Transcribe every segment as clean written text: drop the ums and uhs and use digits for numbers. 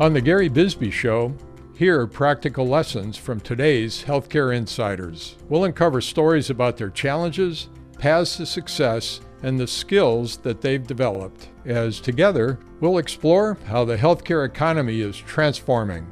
On the Gary Bisbee Show, here are practical lessons from today's healthcare insiders. We'll uncover stories about their challenges, paths to success, and the skills that they've developed, as together we'll explore how the healthcare economy is transforming.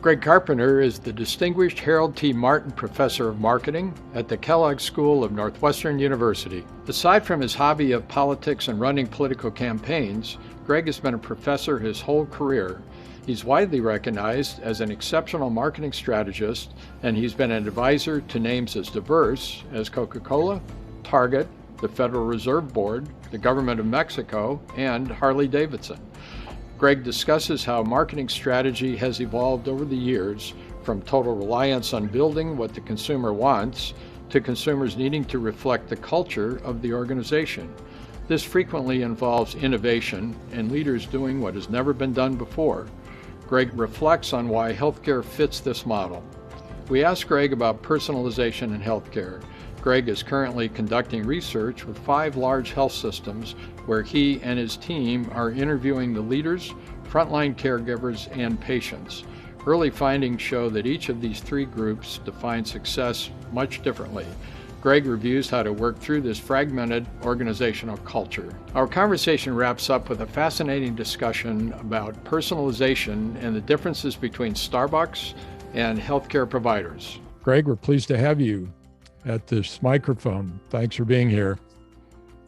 Greg Carpenter is the Distinguished Harold T. Martin Professor of Marketing at the Kellogg School of Northwestern University. Aside from his hobby of politics and running political campaigns, Greg has been a professor his whole career. He's widely recognized as an exceptional marketing strategist, and he's been an advisor to names as diverse as Coca-Cola, Target, the Federal Reserve Board, the Government of Mexico, and Harley Davidson. Greg discusses how marketing strategy has evolved over the years, from total reliance on building what the consumer wants to consumers needing to reflect the culture of the organization. This frequently involves innovation and leaders doing what has never been done before. Greg reflects on why healthcare fits this model. We asked Greg about personalization in healthcare. Greg is currently conducting research with 5 large health systems where he and his team are interviewing the leaders, frontline caregivers, and patients. Early findings show that each of these 3 groups define success much differently. Greg reviews how to work through this fragmented organizational culture. Our conversation wraps up with a fascinating discussion about personalization and the differences between Starbucks and healthcare providers. Greg, we're pleased to have you at this microphone. Thanks for being here.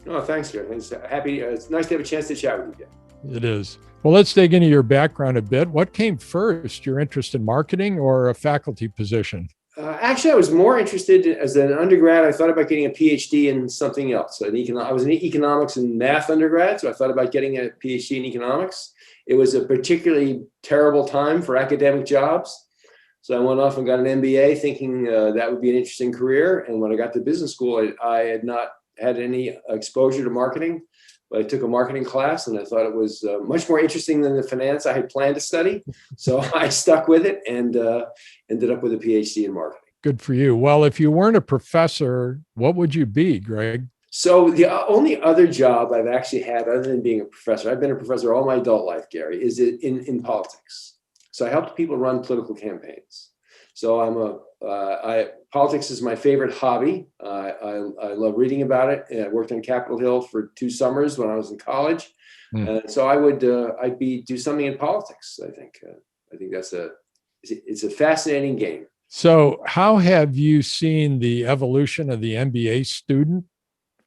Oh, thanks, Jerry. It's nice to have a chance to chat with you again. It is. Well, let's dig into your background a bit. What came first, your interest in marketing or a faculty position? Actually, I was more interested as an undergrad. I thought about getting a PhD in something else. I was in economics and math undergrad, so I thought about getting a PhD in economics. It was a particularly terrible time for academic jobs. So I went off and got an M.B.A. thinking that would be an interesting career. And when I got to business school, I had not had any exposure to marketing, but I took a marketing class and I thought it was much more interesting than the finance I had planned to study. So I stuck with it and ended up with a PhD in marketing. Good for you. Well, if you weren't a professor, what would you be, Greg? So the only other job I've actually had other than being a professor, I've been a professor all my adult life, Gary, is in politics. So I helped people run political campaigns. So politics is my favorite hobby. I love reading about it. And I worked on Capitol Hill for 2 summers when I was in college. So I'd do something in politics. I think it's a fascinating game. So how have you seen the evolution of the M.B.A. student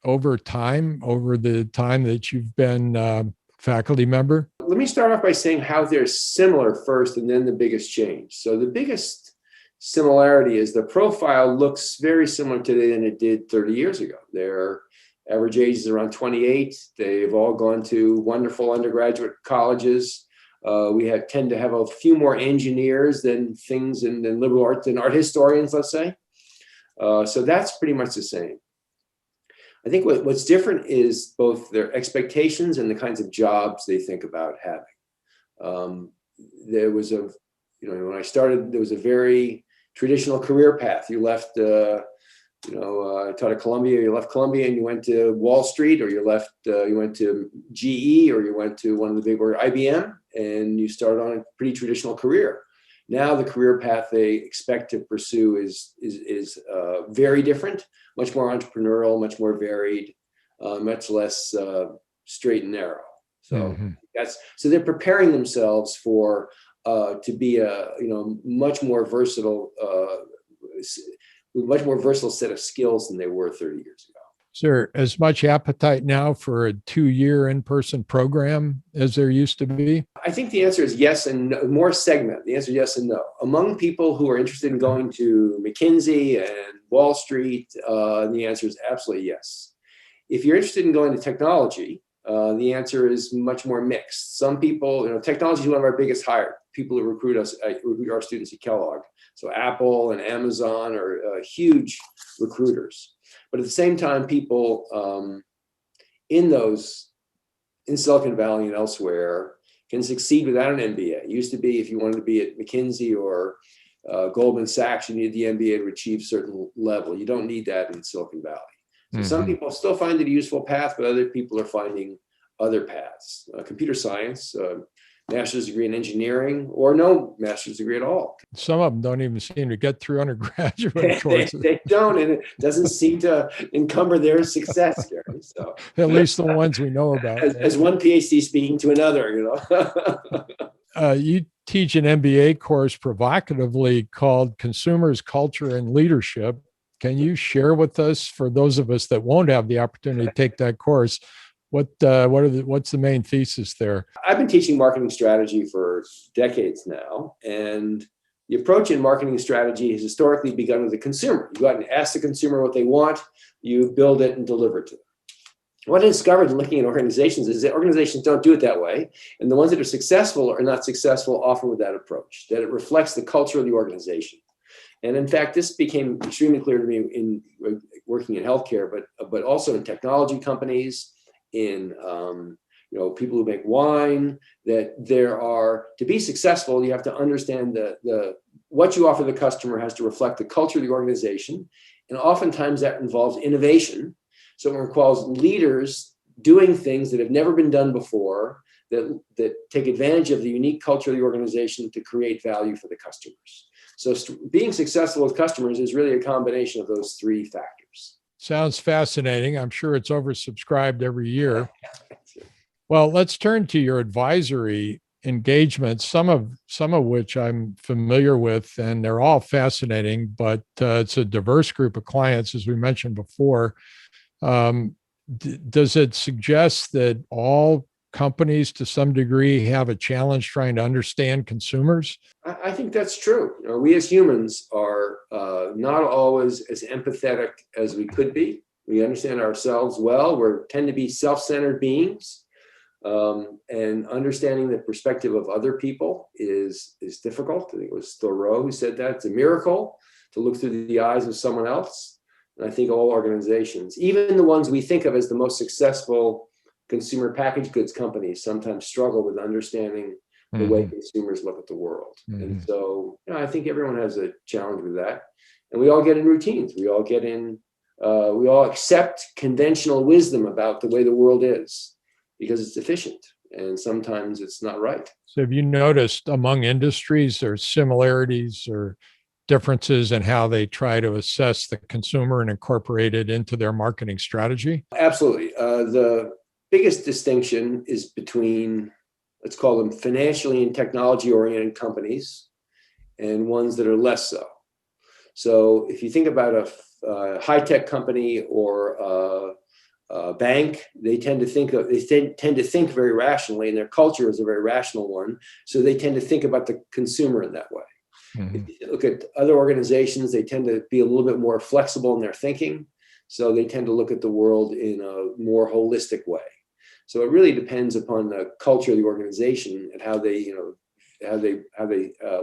over the time that you've been faculty member? Let me start off by saying how they're similar first and then the biggest change. So the biggest similarity is the profile looks very similar today than it did 30 years ago. Their average age is around 28. They've all gone to wonderful undergraduate colleges. We tend to have a few more engineers than liberal arts and art historians, let's say. So that's pretty much the same. I think what's different is both their expectations and the kinds of jobs they think about having. When I started, there was a very traditional career path. You left, I taught at Columbia. You left Columbia and you went to Wall Street, or you went to GE, or you went to one of the big, or IBM, and you started on a pretty traditional career. Now the career path they expect to pursue is very different, much more entrepreneurial, much more varied, much less straight and narrow. So so they're preparing themselves to be a much more versatile set of skills than they were 30 years ago. Is there as much appetite now for a 2-year in-person program as there used to be? I think the answer is yes and no, more segment. The answer is yes and no. Among people who are interested in going to McKinsey and Wall Street, the answer is absolutely yes. If you're interested in going to technology, the answer is much more mixed. Some people, technology is one of our biggest hires. People who recruit our students at Kellogg. So Apple and Amazon are huge recruiters. But at the same time, people in Silicon Valley and elsewhere can succeed without an MBA. It used to be if you wanted to be at McKinsey or Goldman Sachs, you needed the MBA to achieve a certain level. You don't need that in Silicon Valley. So some people still find it a useful path, but other people are finding other paths, computer science, master's degree in engineering, or no master's degree at all. Some of them don't even seem to get through undergraduate courses. They don't, and it doesn't seem to encumber their success, Gary. So at least the ones we know about. As one PhD speaking to another, You teach an M.B.A. course provocatively called Consumers, Culture, and Leadership. Can you share with us, for those of us that won't have the opportunity to take that course, what's the main thesis there? I've been teaching marketing strategy for decades now, and the approach in marketing strategy has historically begun with the consumer. You go out and ask the consumer what they want, you build it and deliver it to them. What I discovered in looking at organizations is that organizations don't do it that way, and the ones that are successful are not successful often with that approach, that it reflects the culture of the organization. And in fact, this became extremely clear to me in working in healthcare, but also in technology companies, in people who make wine, that to be successful, you have to understand what you offer the customer has to reflect the culture of the organization. And oftentimes that involves innovation. So it requires leaders doing things that have never been done before, that take advantage of the unique culture of the organization to create value for the customers. So being successful with customers is really a combination of those three factors. Sounds fascinating. I'm sure it's oversubscribed every year. Well, let's turn to your advisory engagements, some of which I'm familiar with, and they're all fascinating, but it's a diverse group of clients, as we mentioned before. Does it suggest that all companies to some degree have a challenge trying to understand consumers? I think that's true. We as humans are not always as empathetic as we could be. We understand ourselves well. We tend to be self-centered beings. And understanding the perspective of other people is difficult. I think it was Thoreau who said that. It's a miracle to look through the eyes of someone else. And I think all organizations, even the ones we think of as the most successful consumer packaged goods companies, sometimes struggle with understanding the way consumers look at the world. And so, I think everyone has a challenge with that. And we all get in routines. We all accept conventional wisdom about the way the world is because it's efficient. And sometimes it's not right. So have you noticed among industries there's similarities or differences in how they try to assess the consumer and incorporate it into their marketing strategy? Absolutely. The biggest distinction is between, let's call them financially and technology-oriented companies and ones that are less so. So if you think about a high-tech company or a bank, they tend to think very rationally, and their culture is a very rational one. So they tend to think about the consumer in that way. If you look at other organizations, they tend to be a little bit more flexible in their thinking. So they tend to look at the world in a more holistic way. So it really depends upon the culture of the organization and how they,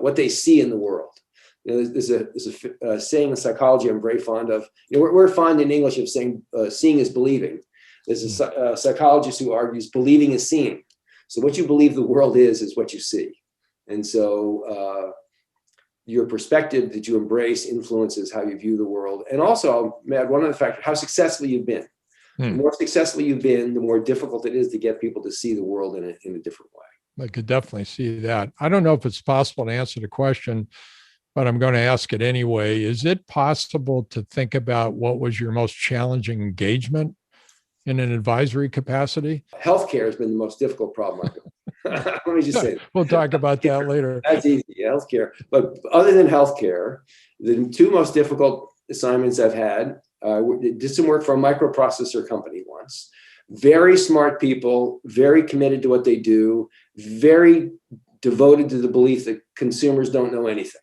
what they see in the world. There's a saying in psychology I'm very fond of. We're fond in English of saying seeing is believing. There's a psychologist who argues believing is seeing. So what you believe the world is what you see. And so your perspective that you embrace influences how you view the world. And also, I'll add one other factor, how successful you've been. The more successful you've been, the more difficult it is to get people to see the world in a different way. I could definitely see that. I don't know if it's possible to answer the question, but I'm going to ask it anyway. Is it possible to think about what was your most challenging engagement in an advisory capacity? Healthcare has been the most difficult problem. Let me just say that. We'll talk about that later. That's easy, healthcare. But other than healthcare, the two most difficult assignments I've had, did some work for a microprocessor company once. Very smart people, very committed to what they do, very devoted to the belief that consumers don't know anything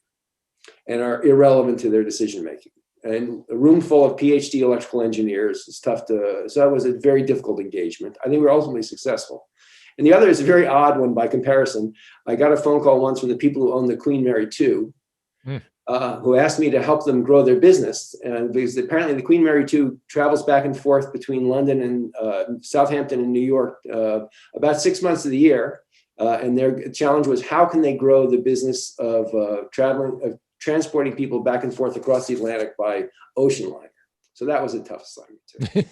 and are irrelevant to their decision making. And a room full of Ph.D. electrical engineers, it's tough so that was a very difficult engagement. I think we were ultimately successful. And the other is a very odd one by comparison. I got a phone call once from the people who own the Queen Mary 2, who asked me to help them grow their business. And because apparently the Queen Mary 2 travels back and forth between London and Southampton and New York about 6 months of the year. And their challenge was, how can they grow the business of transporting people back and forth across the Atlantic by ocean liner? So that was a tough assignment too.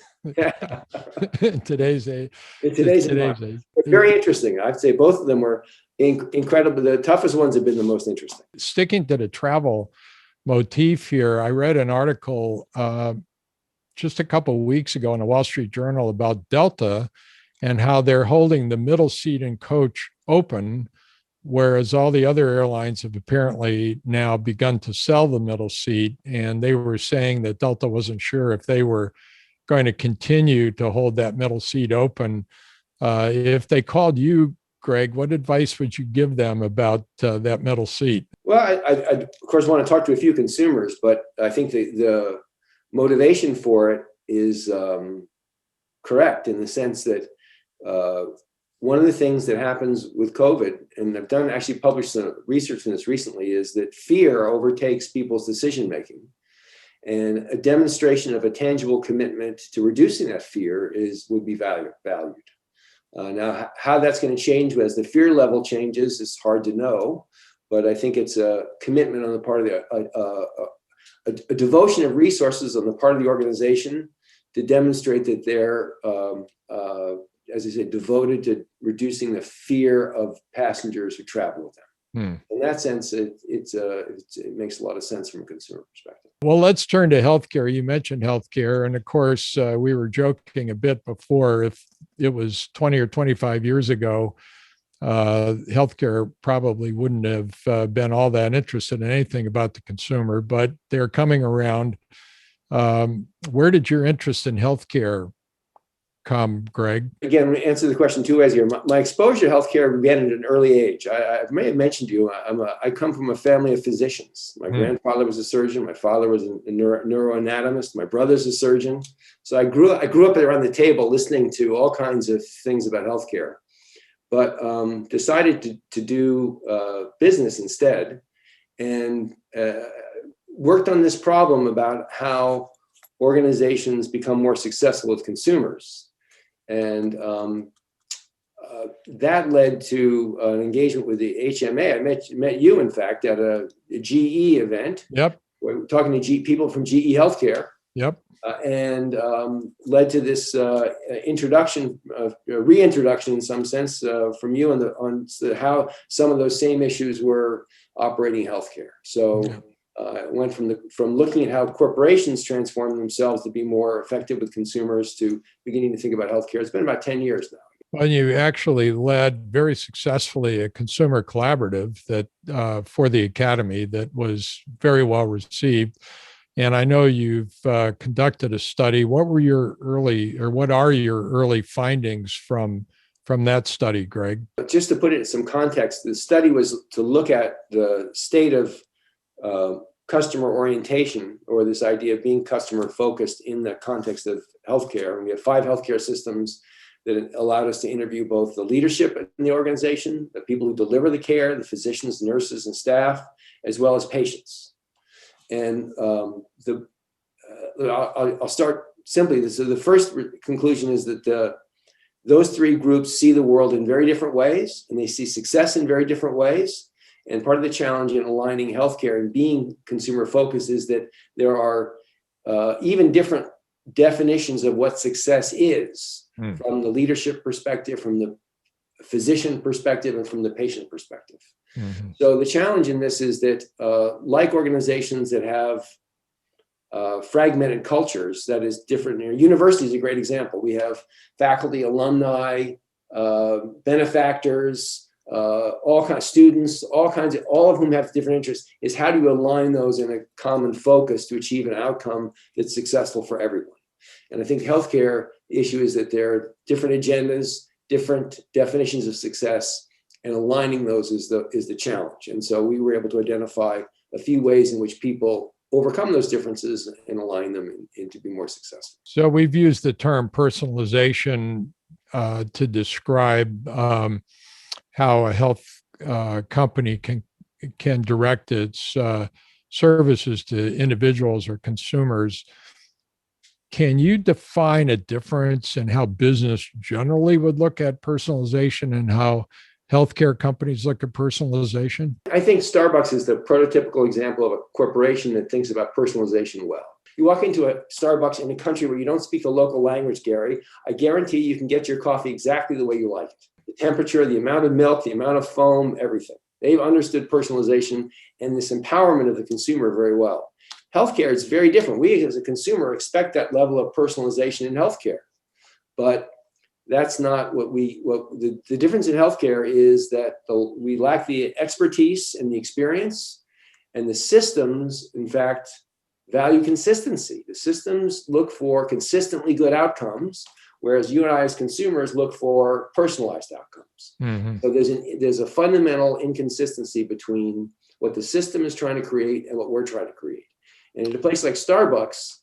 In today's age. In today's age. But very interesting. I'd say both of them were incredible. The toughest ones have been the most interesting. Sticking to the travel motif here, I read an article just a couple of weeks ago in the Wall Street Journal about Delta and how they're holding the middle seat in coach open, whereas all the other airlines have apparently now begun to sell the middle seat. And they were saying that Delta wasn't sure if they were going to continue to hold that middle seat open. If they called you, Greg, what advice would you give them about that middle seat? Well, I of course want to talk to a few consumers, but I think the motivation for it is correct in the sense that one of the things that happens with COVID, and I've actually published some research on this recently, is that fear overtakes people's decision making. And a demonstration of a tangible commitment to reducing that fear would be valued. Now, how that's going to change as the fear level changes is hard to know, but I think it's a commitment on the part of a devotion of resources on the part of the organization to demonstrate that they're, as I said, devoted to reducing the fear of passengers who travel with them. In that sense, it makes a lot of sense from a consumer perspective. Well, let's turn to healthcare. You mentioned healthcare, and of course, we were joking a bit before. If it was 20 or 25 years ago, healthcare probably wouldn't have been all that interested in anything about the consumer, but they're coming around. Where did your interest in healthcare come, Greg? Again, I'm going to answer the question two ways here. My exposure to healthcare began at an early age. I may have mentioned to you, I come from a family of physicians. My grandfather was a surgeon. My father was a neuroanatomist. My brother's a surgeon. So I grew up around the table listening to all kinds of things about healthcare, but decided to do business instead, and worked on this problem about how organizations become more successful with consumers. And that led to an engagement with the HMA. I met you, in fact, at a GE event. Yep. We're talking to people from GE Healthcare. Yep. And led to this reintroduction in some sense from you on how some of those same issues were operating healthcare. So it went from looking at how corporations transform themselves to be more effective with consumers to beginning to think about healthcare. It's been about 10 years now. Well, you actually led very successfully a consumer collaborative that for the Academy that was very well received. And I know you've conducted a study. What are your early findings from that study, Greg? Just to put it in some context, the study was to look at the state of customer orientation, or this idea of being customer focused in the context of healthcare. And we have 5 healthcare systems that allowed us to interview both the leadership in the organization, the people who deliver the care, the physicians, nurses, and staff, as well as patients. And I'll start simply. So the first conclusion is that those 3 groups see the world in very different ways, and they see success in very different ways. And part of the challenge in aligning healthcare and being consumer focused is that there are even different definitions of what success is from the leadership perspective, from the physician perspective, and from the patient perspective. Mm-hmm. So the challenge in this is that like organizations that have fragmented cultures, that is different. University is a great example. We have faculty, alumni, benefactors, all kinds of students, all of whom have different interests. Is how do you align those in a common focus to achieve an outcome that's successful for everyone? And I think healthcare issue is that there are different agendas, different definitions of success, and aligning those is the challenge. And so we were able to identify a few ways in which people overcome those differences and align them and to be more successful. So we've used the term personalization to describe how a health company can direct its services to individuals or consumers. Can you define a difference in how business generally would look at personalization and how healthcare companies look at personalization? I think Starbucks is the prototypical example of a corporation that thinks about personalization well. You walk into a Starbucks in a country where you don't speak the local language, Gary, I guarantee you can get your coffee exactly the way you like it. The temperature, the amount of milk, the amount of foam, everything. They've understood personalization and this empowerment of the consumer very well. Healthcare is very different. We as a consumer expect that level of personalization in healthcare, but that's not what the difference in healthcare is that we lack the expertise and the experience, and the systems, in fact, value consistency. The systems look for consistently good outcomes, whereas you and I as consumers look for personalized outcomes. Mm-hmm. So there's a fundamental inconsistency between what the system is trying to create and what we're trying to create. And in a place like Starbucks,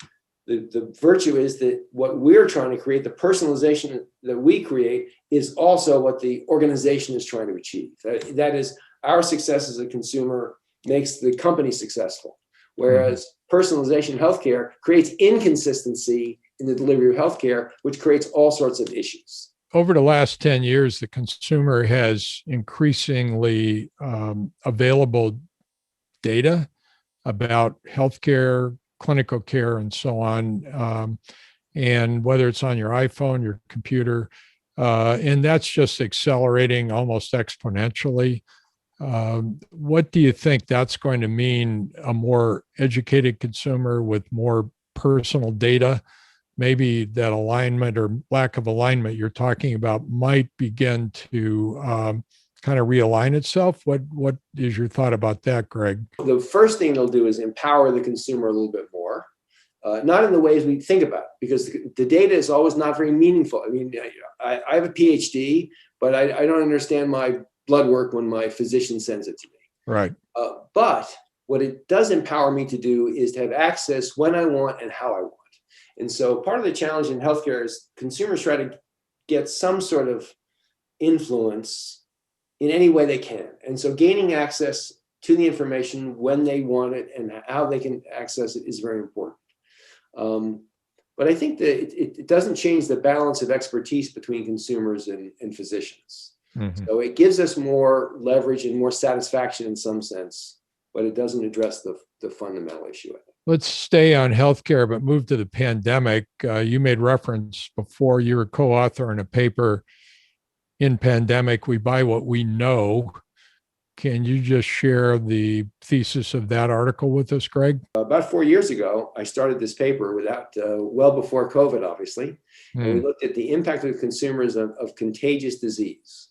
the virtue is that what we're trying to create, the personalization that we create, is also what the organization is trying to achieve. That is, our success as a consumer makes the company successful. Whereas personalization in healthcare creates inconsistency in the delivery of healthcare, which creates all sorts of issues. Over the last 10 years, the consumer has increasingly available data about healthcare, clinical care, and so on. And whether it's on your iPhone, your computer, and that's just accelerating almost exponentially. What do you think that's going to mean? A more educated consumer with more personal data, maybe that alignment or lack of alignment you're talking about might begin to kind of realign itself. What is your thought about that, Greg? The first thing they'll do is empower the consumer a little bit more, not in the ways we think about, because the data is always not very meaningful. I mean, I have a PhD, but I don't understand my blood work when my physician sends it to me. Right. But what it does empower me to do is to have access when I want and how I want. And so part of the challenge in healthcare is consumers try to get some sort of influence in any way they can. And so gaining access to the information when they want it and how they can access it is very important. But I think that it doesn't change the balance of expertise between consumers and physicians. Mm-hmm. So it gives us more leverage and more satisfaction in some sense, but it doesn't address the fundamental issue, I think. Let's stay on healthcare, but move to the pandemic. You made reference before, you were co-author in a paper, In Pandemic, We Buy What We Know. Can you just share the thesis of that article with us, Greg? About 4 years ago, I started this paper well before COVID, obviously. And we looked at the impact of consumers of contagious disease.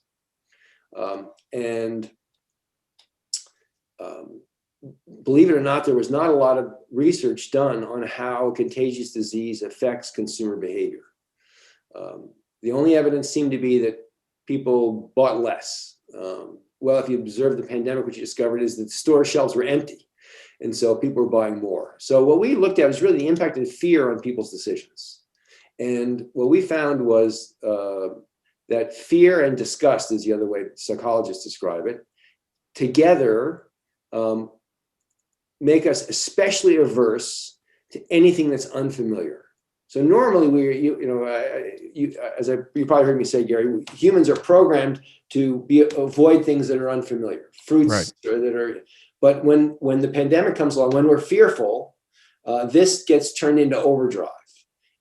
Believe it or not, there was not a lot of research done on how contagious disease affects consumer behavior. The only evidence seemed to be that people bought less. Well, if you observe the pandemic, what you discovered is that the store shelves were empty. And so people were buying more. So what we looked at was really the impact of fear on people's decisions. And what we found was that fear and disgust is the other way psychologists describe it, together make us especially averse to anything that's unfamiliar. So normally you probably heard me say, Gary, humans are programmed to avoid things that are unfamiliar, fruits, right, but when the pandemic comes along, when we're fearful, this gets turned into overdrive.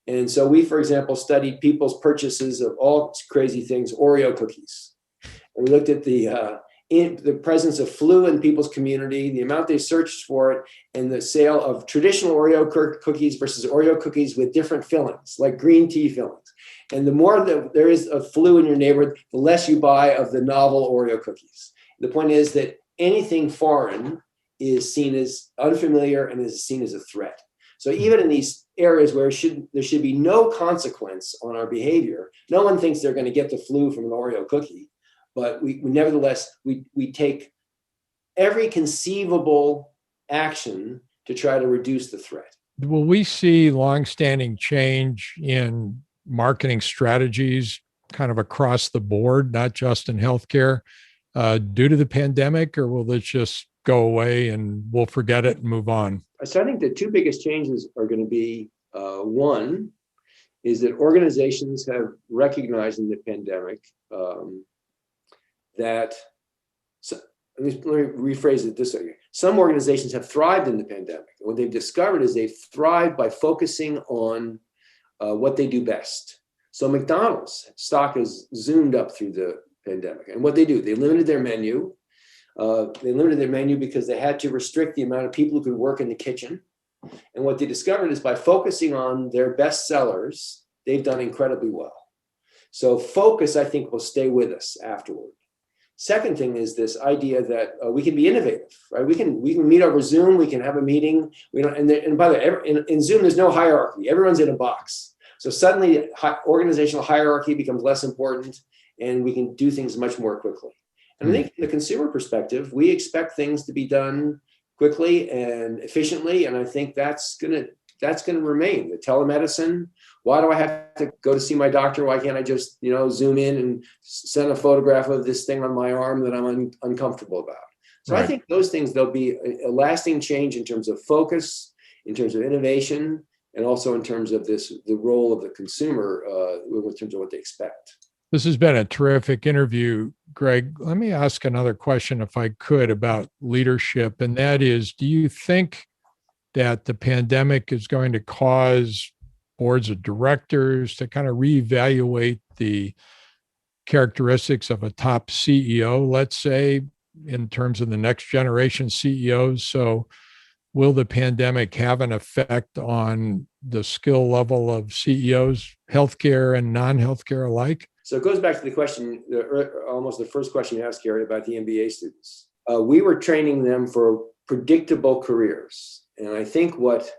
And so we, for example, studied people's purchases of all crazy things, Oreo cookies. And we looked at the presence of flu in people's community, the amount they searched for it, and the sale of traditional Oreo cookies versus Oreo cookies with different fillings, like green tea fillings. And the more that there is of flu in your neighborhood, the less you buy of the novel Oreo cookies. The point is that anything foreign is seen as unfamiliar and is seen as a threat. So even in these areas where there should be no consequence on our behavior, no one thinks they're going to get the flu from an Oreo cookie. But we nevertheless take every conceivable action to try to reduce the threat. Will we see longstanding change in marketing strategies kind of across the board, not just in healthcare, due to the pandemic, or will this just go away and we'll forget it and move on? So I think the two biggest changes are going to be, one is that organizations have recognized in the pandemic that let me rephrase it this way. Some organizations have thrived in the pandemic. What they've discovered is they've thrived by focusing on what they do best. So McDonald's stock has zoomed up through the pandemic. And what they do, they limited their menu. They limited their menu because they had to restrict the amount of people who could work in the kitchen. And what they discovered is by focusing on their best sellers, they've done incredibly well. So focus, I think, will stay with us afterward. Second thing is this idea that we can be innovative, right? We can meet over Zoom. We can have a meeting. We don't. And by the way, in Zoom, there's no hierarchy. Everyone's in a box. So suddenly, organizational hierarchy becomes less important, and we can do things much more quickly. And I think from the consumer perspective, we expect things to be done quickly and efficiently, and I think that's gonna remain. The telemedicine. Why do I have to go to see my doctor? Why can't I just, zoom in and send a photograph of this thing on my arm that I'm uncomfortable about? So right. I think those things, there'll be a lasting change in terms of focus, in terms of innovation, and also in terms of the role of the consumer in terms of what they expect. This has been a terrific interview, Greg. Let me ask another question, if I could, about leadership. And that is, do you think that the pandemic is going to cause boards of directors to kind of reevaluate the characteristics of a top CEO, let's say, in terms of the next generation CEOs? So will the pandemic have an effect on the skill level of CEOs, healthcare and non-healthcare alike? So it goes back to the question, almost the first question you asked, Gary, about the M.B.A. students. We were training them for predictable careers. And I think the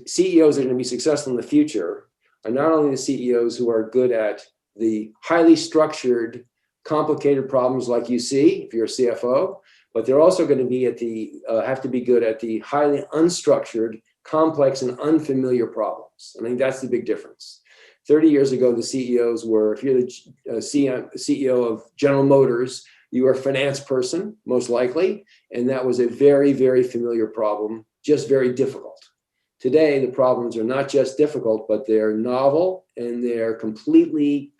CEOs that are going to be successful in the future are not only the CEOs who are good at the highly structured, complicated problems like you see if you're a CFO, but they're also going to be have to be good at the highly unstructured, complex, and unfamiliar problems. I think that's the big difference. 30 years ago, the CEOs were, if you're the CEO of General Motors, you were a finance person, most likely, and that was a very, very familiar problem, just very difficult. Today, the problems are not just difficult, but they're novel and they're completely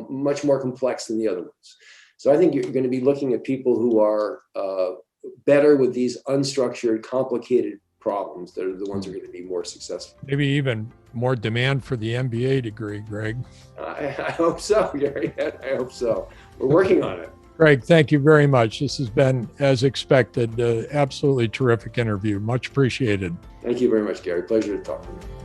much more complex than the other ones. So I think you're going to be looking at people who are better with these unstructured, complicated problems that are the ones who are going to be more successful. Maybe even more demand for the M.B.A. degree, Greg. I hope so, Gary. I hope so. We're working on it. Greg, thank you very much. This has been, as expected, absolutely terrific interview. Much appreciated. Thank you very much, Gary. Pleasure to talk to you.